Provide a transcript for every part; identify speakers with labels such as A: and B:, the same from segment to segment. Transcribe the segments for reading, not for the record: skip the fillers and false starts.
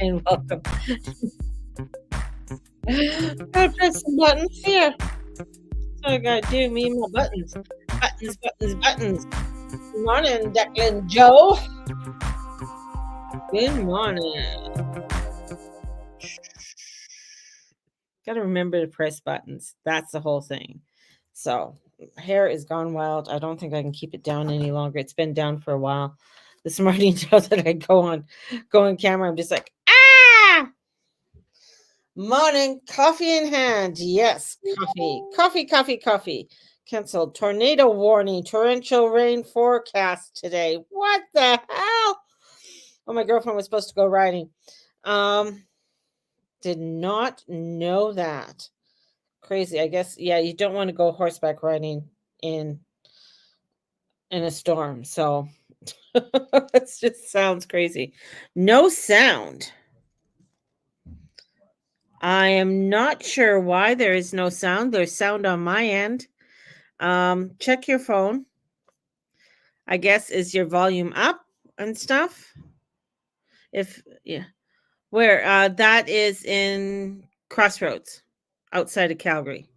A: and welcome. Gotta press some buttons here. That's what I gotta do, me and my buttons. Buttons, buttons, buttons. Good morning, Declan Joe. Good morning. Gotta remember to press buttons. That's the whole thing. So, hair is gone wild. I don't think I can keep it down any longer. It's been down for a while. This morning, Joe, that I go on camera, I'm just like, ah! Morning, coffee in hand. Yes, coffee, coffee, coffee, coffee. Canceled. Tornado warning. Torrential rain forecast today. What the hell? Oh, my girlfriend was supposed to go riding. Did not know that. Crazy. I guess, yeah, you don't want to go horseback riding in a storm. So it just sounds crazy. No sound. I am not sure why there is no sound. There's sound on my end. Check your phone. I guess is your volume up and stuff? If yeah. Where that is in Crossroads outside of Calgary.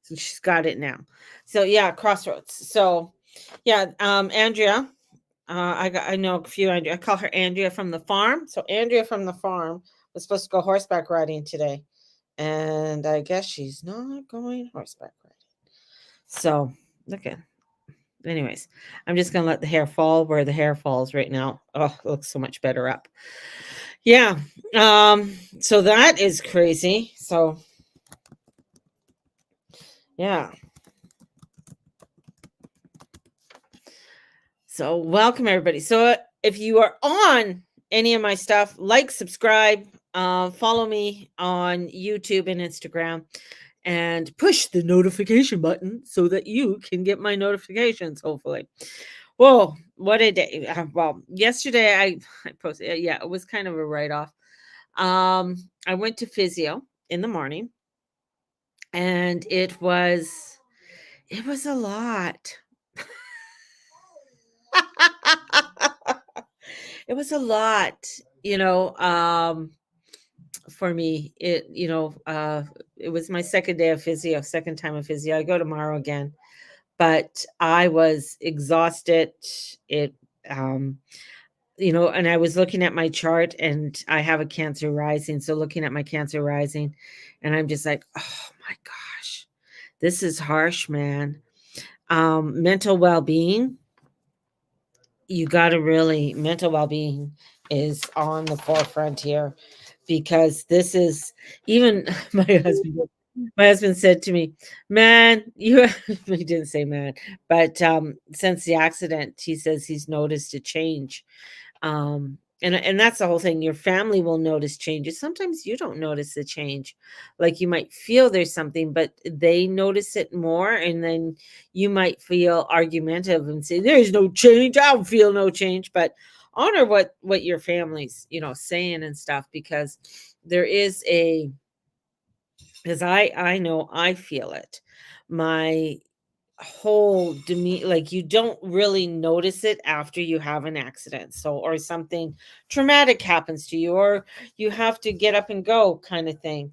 A: So she's got it now. So yeah, Crossroads. So yeah, Andrea, I know a few Andrea. I call her Andrea from the farm. So Andrea from the farm was supposed to go horseback riding today. And I guess she's not going horseback riding. So look at anyways, I'm just gonna let the hair fall where the hair falls right now. Oh, it looks so much better up. Yeah. So that is crazy. So yeah. So welcome everybody. So if you are on any of my stuff, like, subscribe, follow me on YouTube and Instagram, and push the notification button so that you can get my notifications, hopefully. Whoa, what a day. Well, yesterday I posted, yeah, it was kind of a write-off. I went to physio in the morning, and it was a lot. It was a lot, you know, for me. It was my second day of physio, second time of physio. I go tomorrow again, but I was exhausted. It, um, and I was looking at my chart, and I have a Cancer rising. So looking at my Cancer rising, and I'm just like, oh my gosh, this is harsh, man. Mental well-being, you got to really, mental well-being is on the forefront here, because this is even my husband said to me, man, you he didn't say man, but since the accident, he says he's noticed a change. And that's the whole thing. Your family will notice changes. Sometimes you don't notice the change. Like, you might feel there's something, but they notice it more, and then you might feel argumentative and say, there's no change. I don't feel no change. But honor what your family's, saying and stuff, because there is a, because I know I feel it. My whole demeanor, like, you don't really notice it after you have an accident, so, or something traumatic happens to you, or you have to get up and go kind of thing.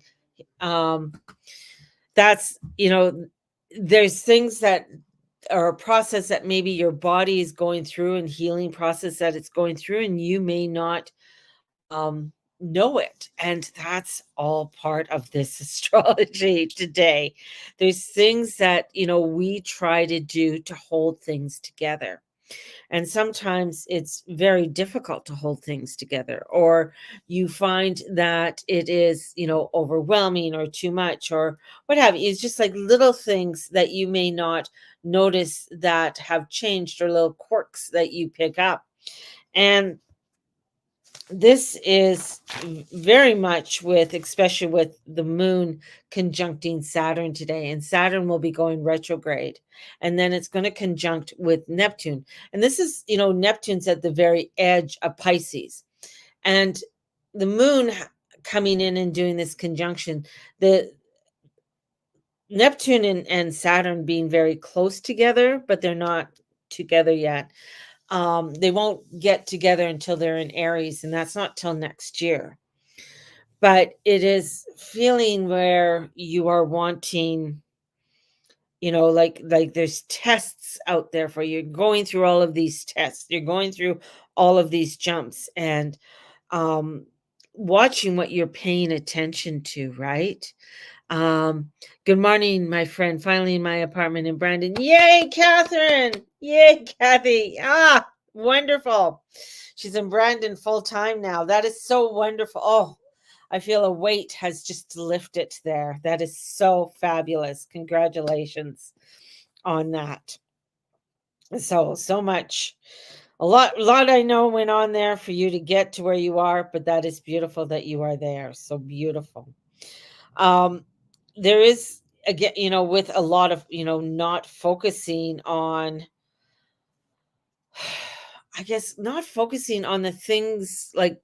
A: um that's, there's things that are a process that maybe your body is going through, and healing process that it's going through, and you may not um know it, and that's all part of this astrology today. There's things that, we try to do to hold things together, and sometimes it's very difficult to hold things together, or you find that it is, overwhelming or too much, or what have you. It's just like little things that you may not notice that have changed, or little quirks that you pick up. And this is very much with, especially with the moon conjuncting Saturn today, and Saturn will be going retrograde, and then it's going to conjunct with Neptune. And this is, Neptune's at the very edge of Pisces, and the moon coming in and doing this conjunction, the Neptune and Saturn being very close together, but they're not together yet. They won't get together until they're in Aries, and that's not till next year. but it is feeling where you are wanting, like there's tests out there for you. You're going through all of these tests. You're going through all of these jumps and um watching what you're paying attention to, right? Um, Good morning, my friend. Finally in my apartment in Brandon. Yay, Catherine! Yay, Kathy! Ah, wonderful. She's in Brandon full time now. That is so wonderful. Oh, I feel a weight has just lifted there. That is so fabulous. Congratulations on that. So much. A lot I know went on there for you to get to where you are, but that is beautiful that you are there. So beautiful. Um, there is again, with a lot of, not focusing on, I guess, not focusing on the things like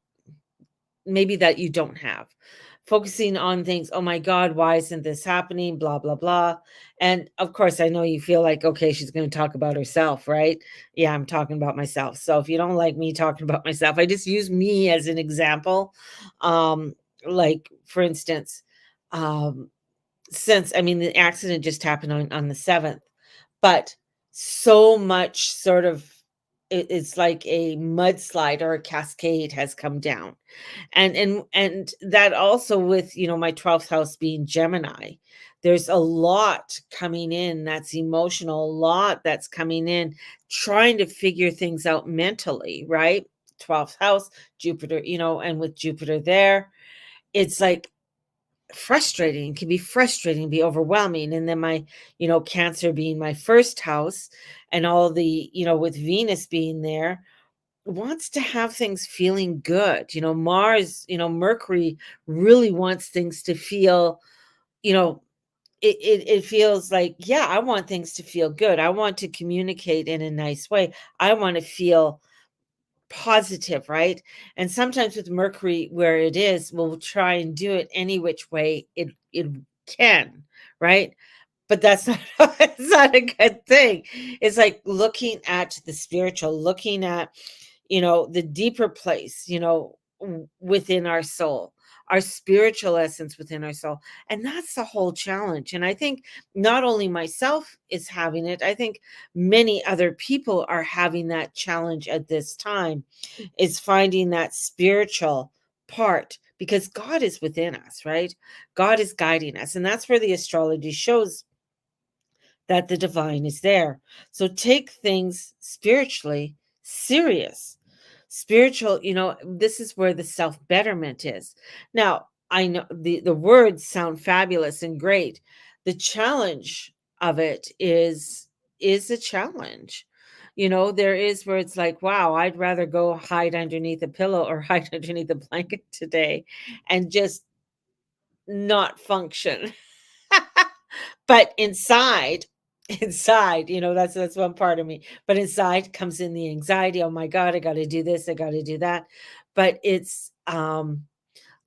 A: maybe that you don't have. Focusing on things, oh my God, why isn't this happening? Blah, blah, blah. And of course, I know you feel like, okay, she's going to talk about herself, right? Yeah, I'm talking about myself. So if you don't like me talking about myself, I just use me as an example. Um, like, for instance, um, since I mean the accident just happened on the 7th, but so much sort of it's like a mudslide or a cascade has come down. And that also with, my 12th house being Gemini, there's a lot coming in that's emotional, a lot that's coming in trying to figure things out mentally, right? 12th house, Jupiter, and with Jupiter there, it's like frustrating, can be frustrating, be overwhelming. And then my, Cancer being my first house and all the, with Venus being there, wants to have things feeling good. Mars, Mercury really wants things to feel, you know, it feels like, yeah, I want things to feel good. I want to communicate in a nice way. I want to feel positive, right? And sometimes with Mercury where it is, we'll try and do it any which way it can, right? But that's not it's not a good thing. It's like looking at the spiritual, looking at, the deeper place, within our soul, our spiritual essence within our soul. And that's the whole challenge. And I think not only myself is having it, I think many other people are having that challenge at this time, is finding that spiritual part because God is within us, right? God is guiding us. And that's where the astrology shows that the divine is there. So take things spiritually serious. Spiritual, this is where the self betterment is. Now, I know the words sound fabulous and great. The challenge of it is a challenge. There is where it's like, wow, I'd rather go hide underneath a pillow or hide underneath a blanket today and just not function. But inside, that's one part of me. But inside comes in the anxiety. Oh my God, I gotta do this, I gotta do that. But it's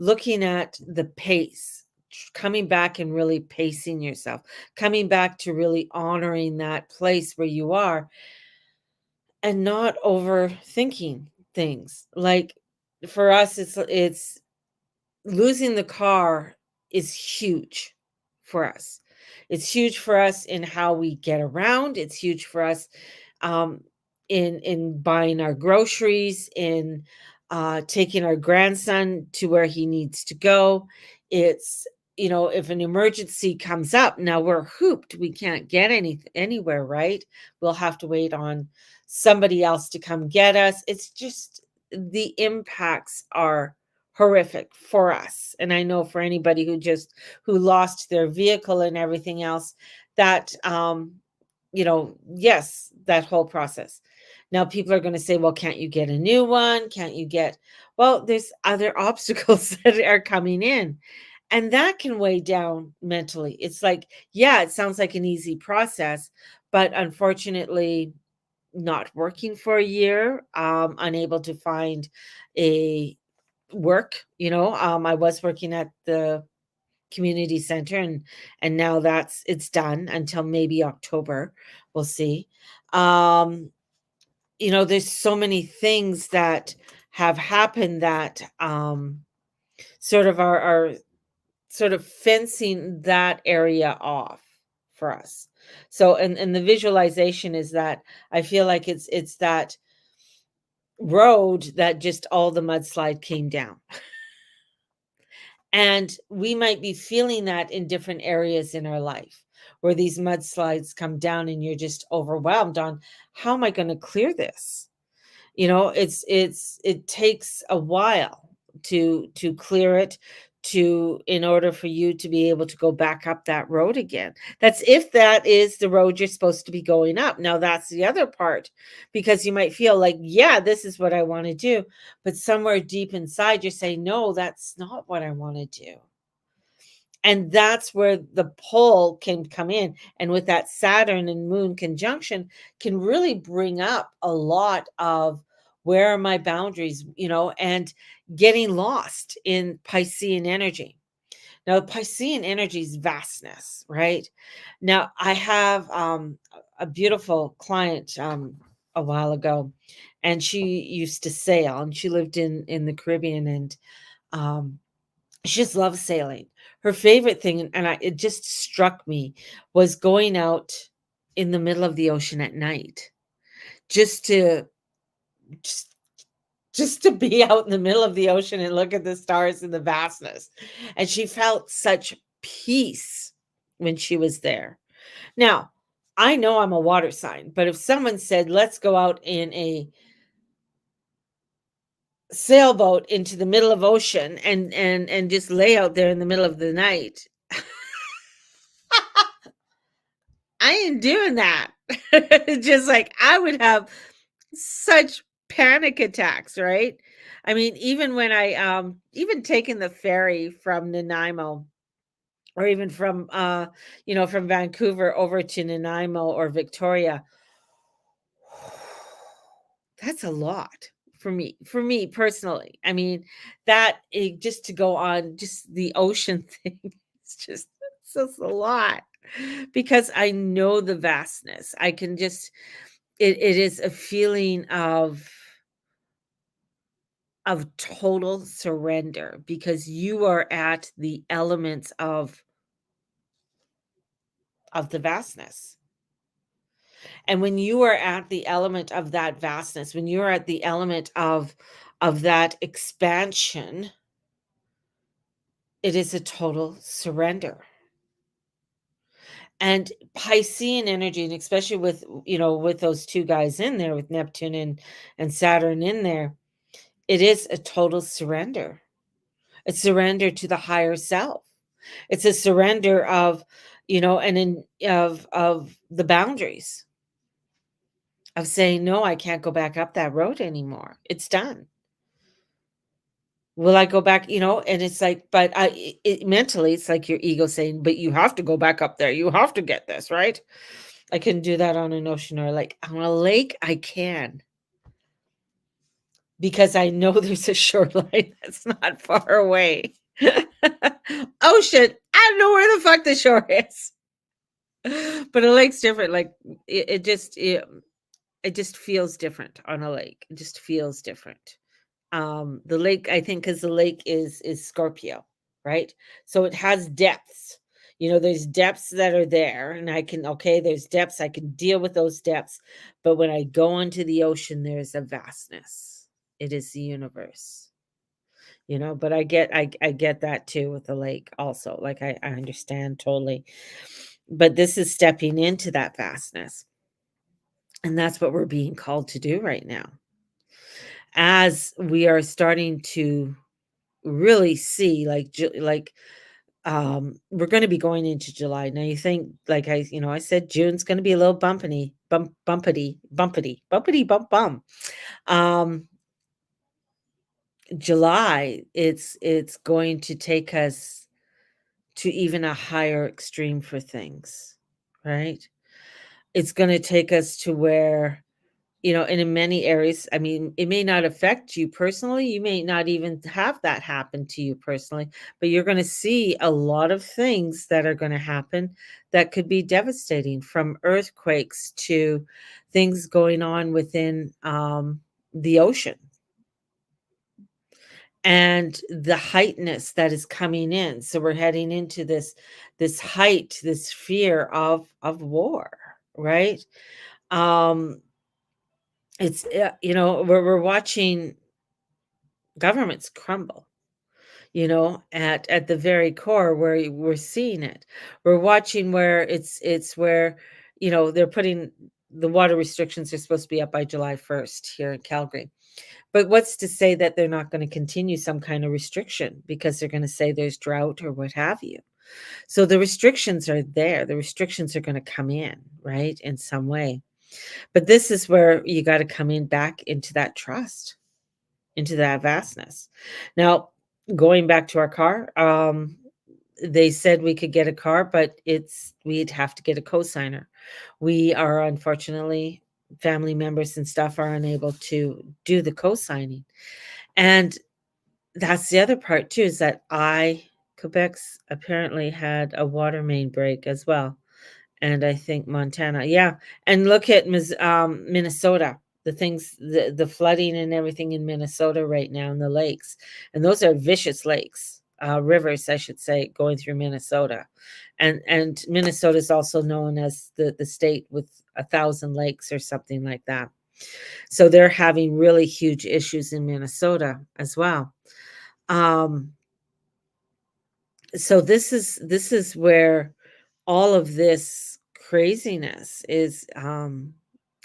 A: looking at the pace, coming back and really pacing yourself, coming back to really honoring that place where you are and not overthinking things. Like for us, it's losing the car is huge for us. It's huge for us in how we get around. It's huge for us um, in buying our groceries, in taking our grandson to where he needs to go. It's if an emergency comes up, now we're hooped. We can't get anywhere, right? We'll have to wait on somebody else to come get us. It's just the impacts are horrific for us. And I know for anybody who lost their vehicle and everything else, that yes, that whole process. Now people are going to say, well, can't you get a new one? Can't you get well, there's other obstacles that are coming in. And that can weigh down mentally. It's like, yeah, it sounds like an easy process, but unfortunately, not working for a year, unable to find a work, I was working at the community center and now it's done until maybe October. We'll see. Um, there's so many things that have happened that sort of are sort of fencing that area off for us. So and the visualization is that I feel like it's that road that just all the mudslide came down. And we might be feeling that in different areas in our life where these mudslides come down and you're just overwhelmed on how am I going to clear this? It takes a while to clear it, to in order for you to be able to go back up that road again. That's if that is the road you're supposed to be going up. Now that's the other part, because you might feel like, yeah, this is what I want to do, but somewhere deep inside you're saying, no, that's not what I want to do. And that's where the pull can come in. And with that Saturn and Moon conjunction, can really bring up a lot of where are my boundaries, and getting lost in Piscean energy. Now, Piscean energy is vastness, right? Now, I have a beautiful client a while ago, and she used to sail, and she lived in the Caribbean, and um, she just loves sailing. Her favorite thing, and it just struck me, was going out in the middle of the ocean at night, just to just just to be out in the middle of the ocean and look at the stars and the vastness. And she felt such peace when she was there. Now, I know I'm a water sign, but if someone said, "Let's go out in a sailboat into the middle of ocean and just lay out there in the middle of the night," I ain't doing that. Just like I would have such panic attacks, right? I mean, even when I even taking the ferry from Nanaimo, or even from from Vancouver over to Nanaimo or Victoria, that's a lot for me personally. I mean, just to go on just the ocean thing, it's just a lot, because I know the vastness. I can just it is a feeling of total surrender, because you are at the elements of the vastness. And when you are at the element of that vastness, when you're at the element of that expansion, it is a total surrender. And Piscean energy, and especially with those two guys in there, with Neptune and Saturn in there, it is a total surrender. A surrender to the higher self. It's a surrender of, and in of the boundaries, of saying, no, I can't go back up that road anymore. It's done. Will I go back? And it's like, but mentally, it's like your ego saying, but you have to go back up there. You have to get this, right? I can do that on an ocean or like on a lake. I can, because I know there's a shoreline that's not far away. Ocean, I don't know where the fuck the shore is. But a lake's different. Like it just feels different on a lake. It just feels different. The lake, I think, because the lake is Scorpio, right? So it has depths. There's depths that are there, and there's depths, I can deal with those depths. But when I go into the ocean, there's a vastness. It is the universe. But I get that too with the lake also. Like I understand totally. But this is stepping into that vastness. And that's what we're being called to do right now, as we are starting to really see, we're going to be going into July. Now you think, like I said, June's going to be a little bumpity bump bum. Um July, it's going to take us to even a higher extreme for things, right? It's going to take us to where, and in many areas, I mean, it may not affect you personally. You may not even have that happen to you personally, but you're going to see a lot of things that are going to happen that could be devastating, from earthquakes to things going on within the ocean. and the heightness that is coming in. So we're heading into this height, this fear of war, right? Um, it's we're watching governments crumble, at the very core where we're seeing it. We're watching where it's where, they're putting the water restrictions are supposed to be up by July 1st here in Calgary. But what's to say that they're not going to continue some kind of restriction because they're going to say there's drought or what have you. So the restrictions are there. The restrictions are going to come in, right, in some way. But this is where you got to come in back into that trust, into that vastness. Now, going back to our car, they said we could get a car, but we'd have to get a cosigner. We are unfortunately family members and stuff are unable to do the co-signing. And that's the other part too, is that Quebec's apparently had a water main break as well, and I think Montana, yeah, and look at Minnesota, the flooding and everything in Minnesota right now in the lakes, and those are vicious lakes, rivers, I should say, going through Minnesota, and Minnesota is also known as the state with 1,000 lakes or something like that. So they're having really huge issues in Minnesota as well. Um, so this is where all of this craziness is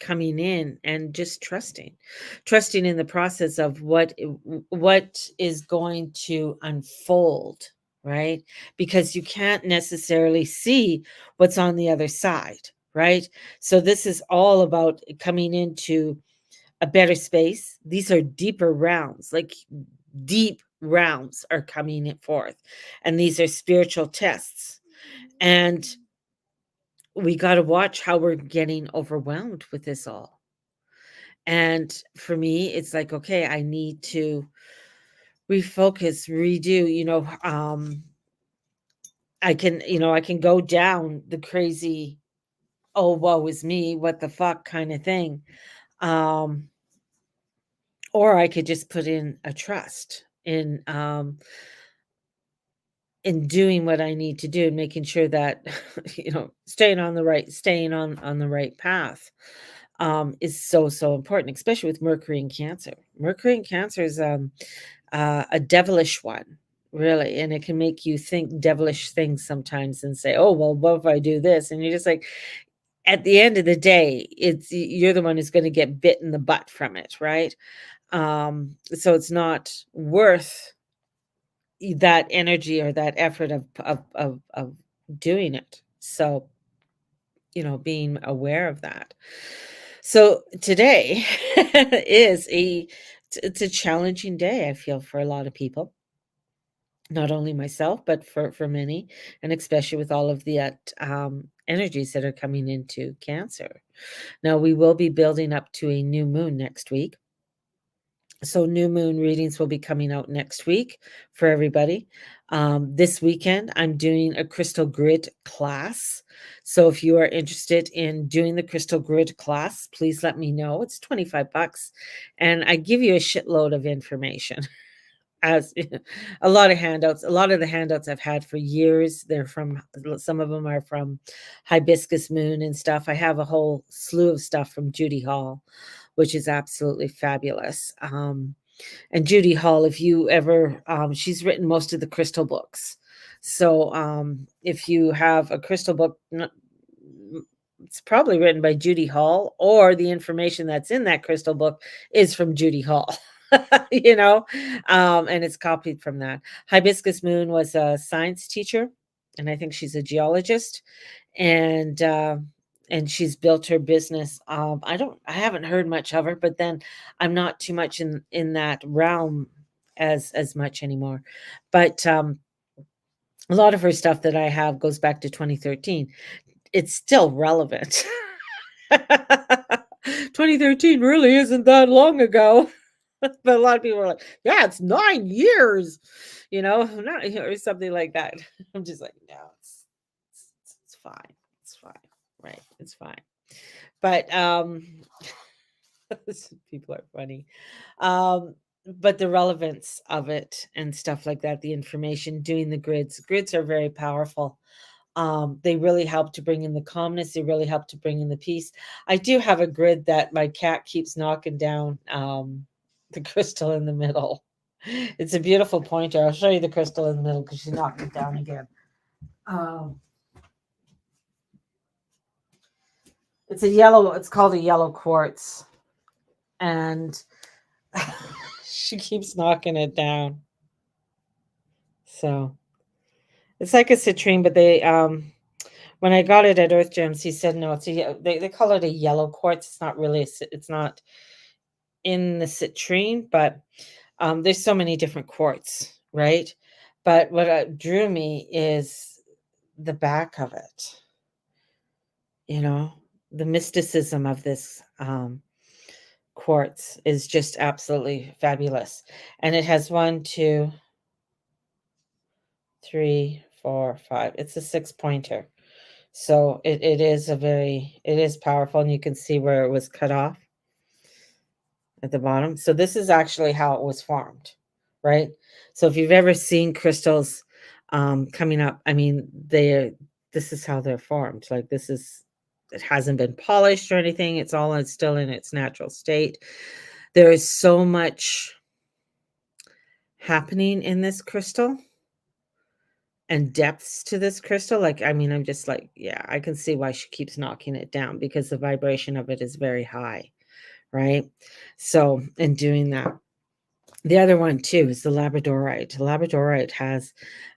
A: coming in, and just trusting in the process of what is going to unfold, right? Because you can't necessarily see what's on the other side, right? So this is all about coming into a better space. These are deeper realms, like deep realms are coming forth. And these are spiritual tests. And we got to watch how we're getting overwhelmed with this all. And for me, it's like, okay, I need to refocus, redo, I can go down the crazy, oh, woe is me, what the fuck kind of thing. Um, or I could just put in a trust in doing what I need to do, making sure that staying on the right path is so so important, especially with Mercury and Cancer. Mercury and Cancer is a devilish one, really, and it can make you think devilish things sometimes and say, "Oh well, what if I do this?" And you're just like, at the end of the day, you're the one who's going to get bit in the butt from it, right? So it's not worth that energy or that effort of doing it. So, being aware of that. So today is it's a challenging day, I feel, for a lot of people, not only myself, but for many, and especially with all of the energies that are coming into Cancer. Now we will be building up to a new moon next week. So new moon readings will be coming out next week for everybody. This weekend, I'm doing a crystal grid class. So if you are interested in doing the crystal grid class, please let me know. It's $25 and I give you a shitload of information. As a lot of handouts, a lot of the handouts I've had for years, some of them are from Hibiscus Moon and stuff. I have a whole slew of stuff from Judy Hall, which is absolutely fabulous. And Judy Hall, if you ever, she's written most of the crystal books. So if you have a crystal book, it's probably written by Judy Hall, or the information that's in that crystal book is from Judy Hall. you know, and it's copied from that. Hibiscus Moon was a science teacher, and I think she's a geologist, and and she's built her business. I haven't heard much of her, but then I'm not too much in that realm as much anymore. But a lot of her stuff that I have goes back to 2013. It's still relevant. 2013 really isn't that long ago. But a lot of people are like, "Yeah, it's 9 years," not or something like that. I'm just like, "No, it's fine. It's fine. Right? It's fine." But, people are funny. Um, but the relevance of it and stuff like that, the information, doing the grids. Grids are very powerful. They really help to bring in the calmness. They really help to bring in the peace. I do have a grid that my cat keeps knocking down, the crystal in the middle. It's a beautiful pointer. I'll show you the crystal in the middle because she knocked it down again. Um, it's called a yellow quartz. And she keeps knocking it down. So it's like a citrine, but when I got it at Earth Gems, he said no. They call it a yellow quartz. It's not really. It's not in the citrine, but there's so many different quartz, right? But what drew me is the back of it. You know, the mysticism of this quartz is just absolutely fabulous, and it has 1, 2, 3, 4, 5. It's a 6 pointer. So it is powerful, and you can see where it was cut off at the bottom. So this is actually how it was formed, right? So if you've ever seen crystals coming up, I mean, this is how they're formed. Like it hasn't been polished or anything. It's still in its natural state. There is so much happening in this crystal and depths to this crystal. Like, I mean, I'm just like, yeah, I can see why she keeps knocking it down because the vibration of it is very high, right? So, in doing that, the other one too is the labradorite. Labradorite has,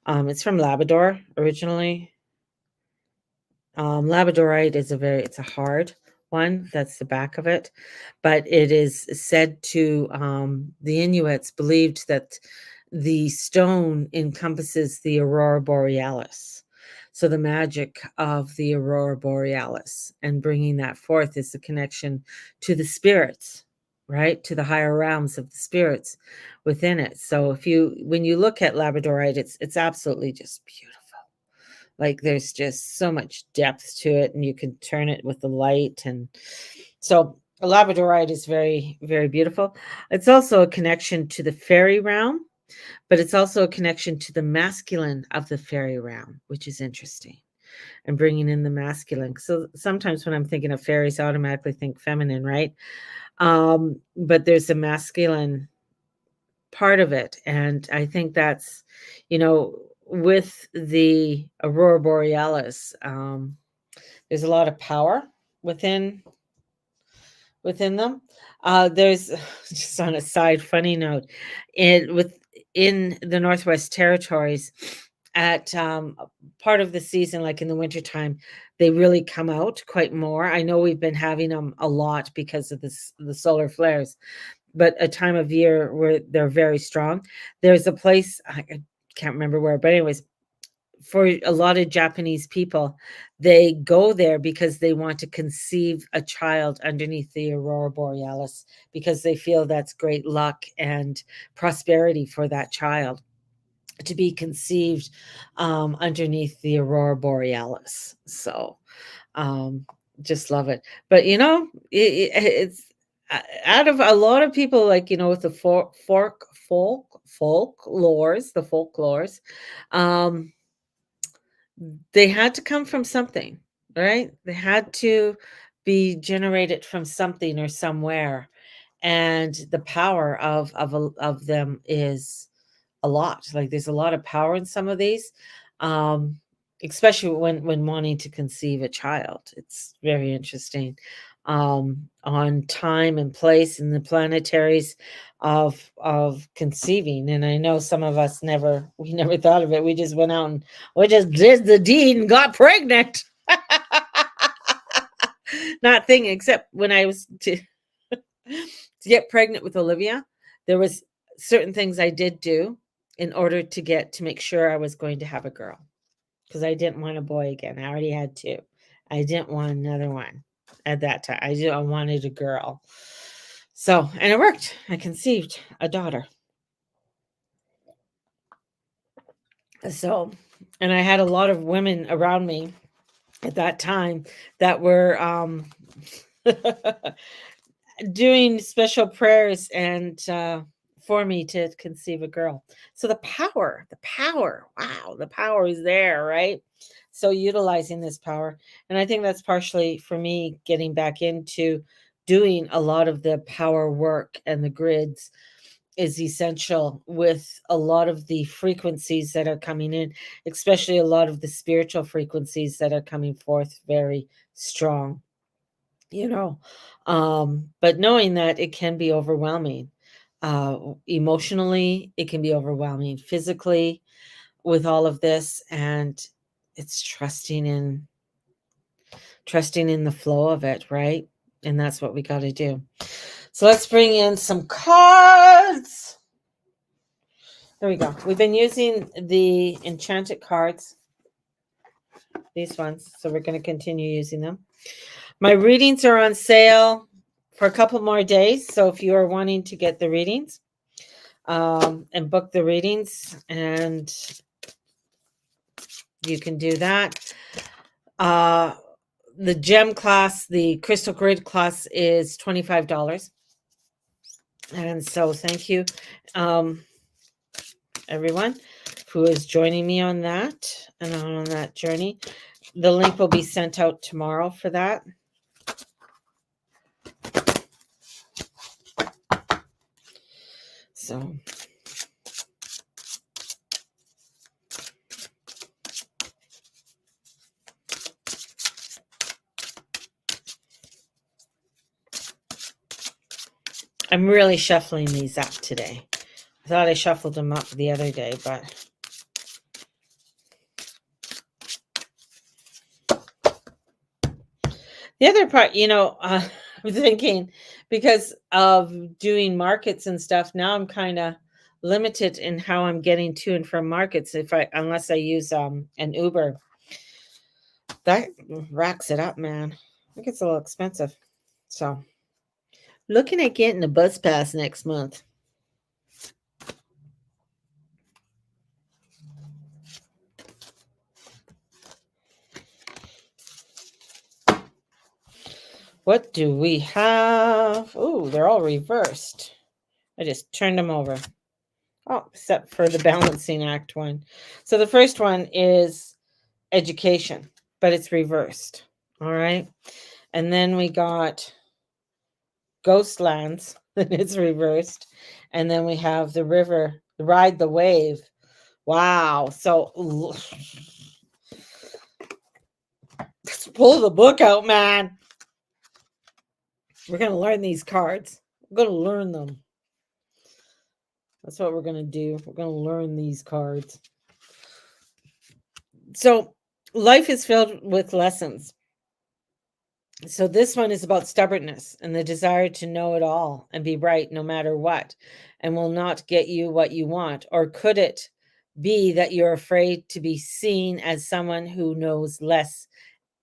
A: it's from Labrador originally. Labradorite it's a hard one. That's the back of it, but it is said to, the Inuits believed that the stone encompasses the aurora borealis. So the magic of the aurora borealis and bringing that forth is the connection to the spirits, right? To the higher realms of the spirits within it. So when you look at labradorite, it's absolutely just beautiful. Like there's just so much depth to it, and you can turn it with the light. And so labradorite is very, very beautiful. It's also a connection to the fairy realm, but it's also a connection to the masculine of the fairy realm, which is interesting. And bringing in the masculine. So sometimes when I'm thinking of fairies, I automatically think feminine, right? But there's a masculine part of it. And I think that's, with the aurora borealis, there's a lot of power within them. There's just on a side funny note, in the Northwest Territories, at part of the season, like in the wintertime, they really come out quite more. I know we've been having them a lot because of the solar flares, but a time of year where they're very strong. There's a place, I can't remember where, but anyways, for a lot of Japanese people, they go there because they want to conceive a child underneath the aurora borealis because they feel that's great luck and prosperity for that child to be conceived underneath the aurora borealis. So just love it. But it's out of a lot of people, like with the folklores, um they had to come from something, right? They had to be generated from something or somewhere, and the power of them is a lot. Like there's a lot of power in some of these, um, especially when wanting to conceive a child. It's very interesting, on time and place and the planetaries of conceiving. And I know some of us we never thought of it. We just went out and we just did the deed and got pregnant. Not thinking, except when I was to get pregnant with Olivia, there was certain things I did do in order to make sure I was going to have a girl, because I didn't want a boy again. I already had two. I didn't want another one at that time. I wanted a girl. So, and it worked. I conceived a daughter. So, and I had a lot of women around me at that time that were doing special prayers and for me to conceive a girl. So the power, wow, the power is there, right? So utilizing this power. And I think that's partially for me getting back into doing a lot of the power work, and the grids is essential with a lot of the frequencies that are coming in, especially a lot of the spiritual frequencies that are coming forth very strong, you know. But knowing that it can be overwhelming, emotionally, it can be overwhelming physically with all of this, and it's trusting in the flow of it, right? And that's what we got to do. So let's bring in some cards. There we go. We've been using the enchanted cards, these ones, so we're going to continue using them. My readings are on sale for a couple more days, so if you are wanting to get the readings and book the readings, and you can do that. The gem class, the crystal grid class, is $25. And so thank you, everyone who is joining me on that and on that journey. The link will be sent out tomorrow for that. So I'm really shuffling these up today. I thought I shuffled them up the other day, but the other part, I'm thinking, because of doing markets and stuff, now I'm kind of limited in how I'm getting to and from markets unless I use an Uber. That racks it up, man. It gets a little expensive. So looking at getting a bus pass next month. What do we have? Oh, they're all reversed. I just turned them over. Oh, except for the balancing act one. So the first one is education, but it's reversed. All right. And then we got Ghostlands, and it's reversed. And then we have the river, Ride the Wave. Wow. So let's pull the book out, man. We're going to learn these cards. We're going to learn them. That's what we're going to do. We're going to learn these cards. So life is filled with lessons. So this one is about stubbornness and the desire to know it all and be right no matter what, and will not get you what you want. Or could it be that you're afraid to be seen as someone who knows less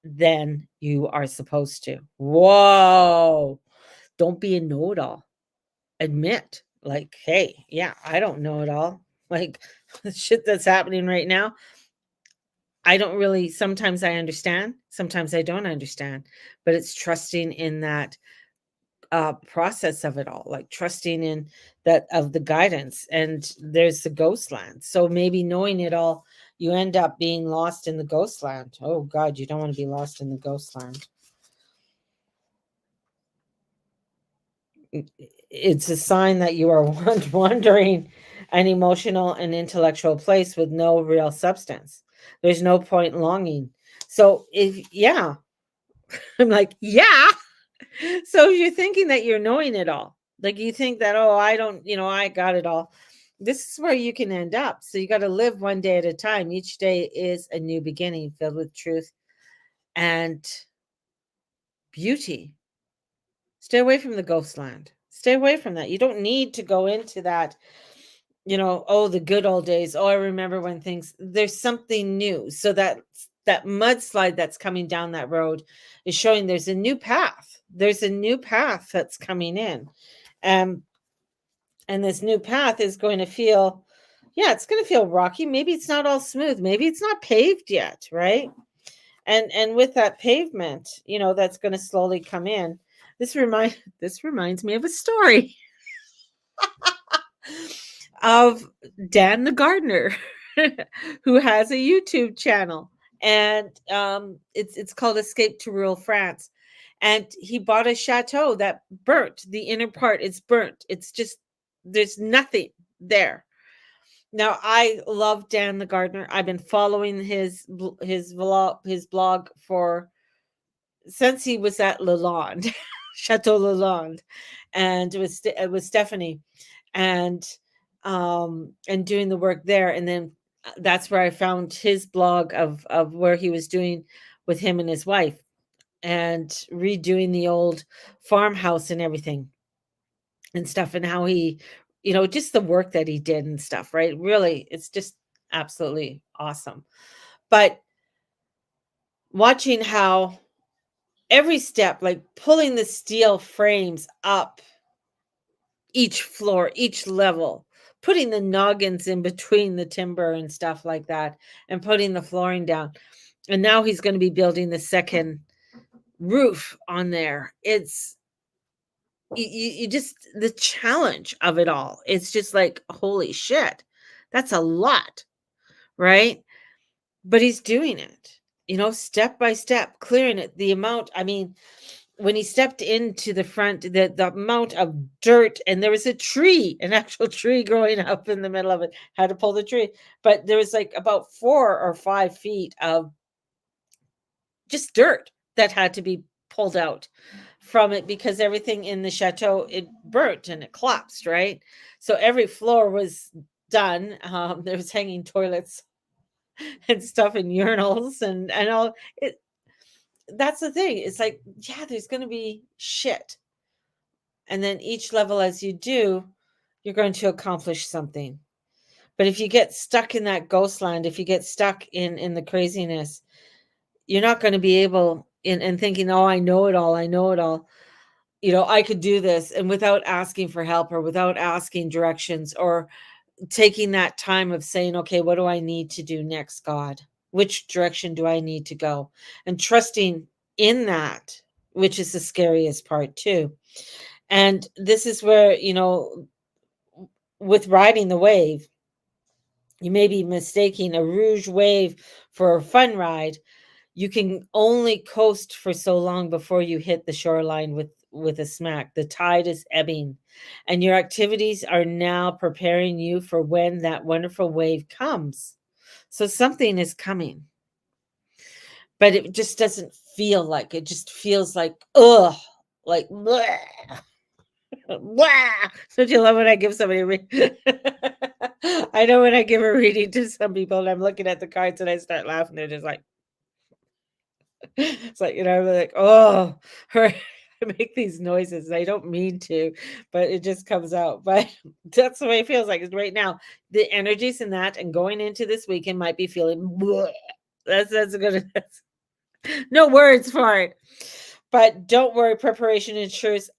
A: than you are supposed to? Whoa. Don't be a know-it-all. Admit, like, hey, yeah, I don't know it all. Like, the shit that's happening right now, I don't really, sometimes I understand, sometimes I don't understand, but it's trusting in that process of it all, like trusting in that of the guidance. And there's the ghost land. So maybe knowing it all, you end up being lost in the ghost land. Oh God, you don't want to be lost in the ghost land. It's a sign that you are wandering an emotional and intellectual place with no real substance. There's no point longing. So yeah, I'm like, yeah. So if you're thinking that you're knowing it all, like you think that, oh, I don't, I got it all. This is where you can end up. So you got to live one day at a time. Each day is a new beginning filled with truth and beauty. Stay away from the ghost land. Stay away from that. You don't need to go into that, oh, the good old days. Oh, I remember when there's something new. So that mudslide that's coming down that road is showing there's a new path. There's a new path that's coming in. And this new path is going to feel, it's going to feel rocky. Maybe it's not all smooth. Maybe it's not paved yet, right? And with that pavement, that's going to slowly come in. This reminds me of a story. of Dan the gardener, who has a YouTube channel, and it's called Escape to Rural France. And he bought a chateau that burnt. The inner part is burnt. It's just there's nothing there. Now I love Dan the gardener. I've been following his blog for since he was at Lalande, Chateau Lalande, and it was Stephanie, and doing the work there, and then that's where I found his blog of where he was doing with him and his wife, and redoing the old farmhouse and everything and stuff, and how he, just the work that he did and stuff. Right? Really, it's just absolutely awesome. But watching how every step, like pulling the steel frames up each floor, each level, putting the noggins in between the timber and stuff like that, and putting the flooring down. And now he's going to be building the second roof on there. It's you just the challenge of it all. It's just like, holy shit, that's a lot, right? But he's doing it, step by step, clearing it. The amount, I mean, when he stepped into the front, the amount of dirt, and there was a tree, an actual tree growing up in the middle of it. Had to pull the tree, but there was like about 4 or 5 feet of just dirt that had to be pulled out from it, because everything in the chateau, it burnt and it collapsed, right? So every floor was done. There was hanging toilets and stuff, and urinals and all it. That's the thing. It's like, yeah, there's going to be shit. And then each level, as you do, you're going to accomplish something. But if you get stuck in that ghost land, if you get stuck in the craziness, you're not going to be able in thinking, oh, I know it all. I know it all. I could do this, and without asking for help, or without asking directions, or taking that time of saying, okay, what do I need to do next, God? Which direction do I need to go? And trusting in that, which is the scariest part too. And this is where, with riding the wave, you may be mistaking a rouge wave for a fun ride. You can only coast for so long before you hit the shoreline with a smack. The tide is ebbing, and your activities are now preparing you for when that wonderful wave comes. So something is coming, but it just doesn't feel like it. Just feels like, ugh, like bleh. Blah! Don't you love when I give somebody a reading? I know when I give a reading to some people and I'm looking at the cards and I start laughing, they're just like, it's like, I'm like, oh, I make these noises. I don't mean to, but it just comes out. But that's the way it feels like right now. The energies in that and going into this weekend might be feeling, bleh. That's good. That's, no words for it. But don't worry, preparation ensures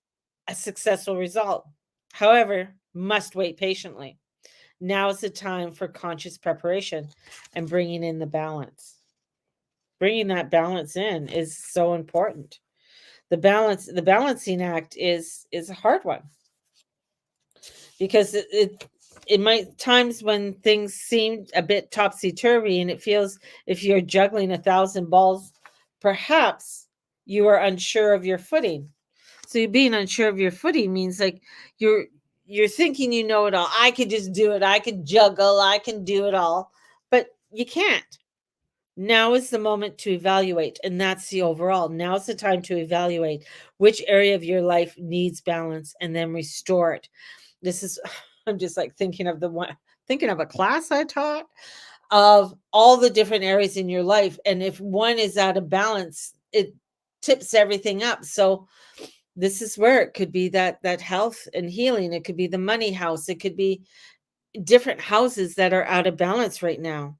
A: a successful result. However, must wait patiently. Now is the time for conscious preparation and bringing in the balance. Bringing that balance in is so important. The balancing act is a hard one, because it might times when things seem a bit topsy turvy, and it feels, if you're juggling 1,000 balls, perhaps you are unsure of your footing. So you being unsure of your footing means like you're thinking you know it all. I could just do it. I could juggle. I can do it all. But you can't. Now is the moment to evaluate, and that's the overall. Now's the time to evaluate which area of your life needs balance and then restore it. This is I'm just like thinking of a class I taught, of all the different areas in your life, and if one is out of balance, it tips everything up. So this is where it could be that health and healing. It could be the money house. It could be different houses that are out of balance right now.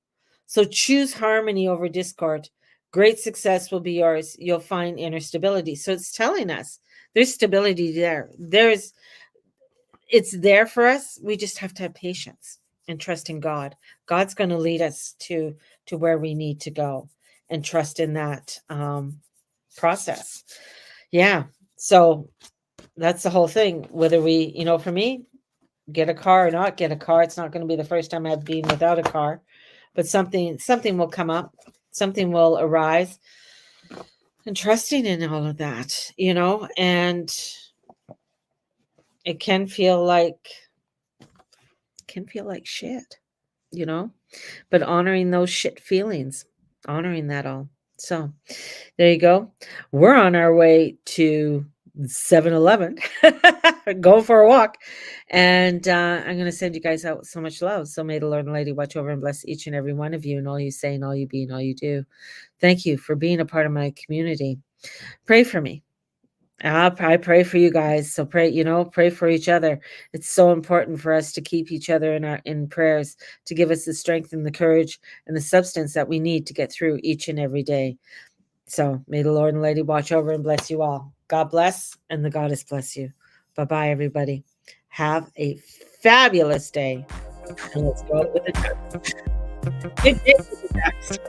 A: So choose harmony over discord. Great success will be yours. You'll find inner stability. So it's telling us there's stability there. It's there for us. We just have to have patience and trust in God. God's going to lead us to where we need to go, and trust in that process. Yeah. So that's the whole thing. Whether we, for me, get a car or not get a car. It's not going to be the first time I've been without a car, but something will come up, something will arise, and trusting in all of that, and it can feel like shit, you know, but honoring those shit feelings, honoring that all. So there you go. We're on our way to 7-Eleven, go for a walk. And I'm going to send you guys out with so much love. So may the Lord and Lady watch over and bless each and every one of you and all you say and all you be and all you do. Thank you for being a part of my community. Pray for me. I pray for you guys. So pray for each other. It's so important for us to keep each other in prayers, to give us the strength and the courage and the substance that we need to get through each and every day. So may the Lord and Lady watch over and bless you all. God bless and the Goddess bless you. Bye-bye, everybody. Have a fabulous day. And let's go out with a good day with the next.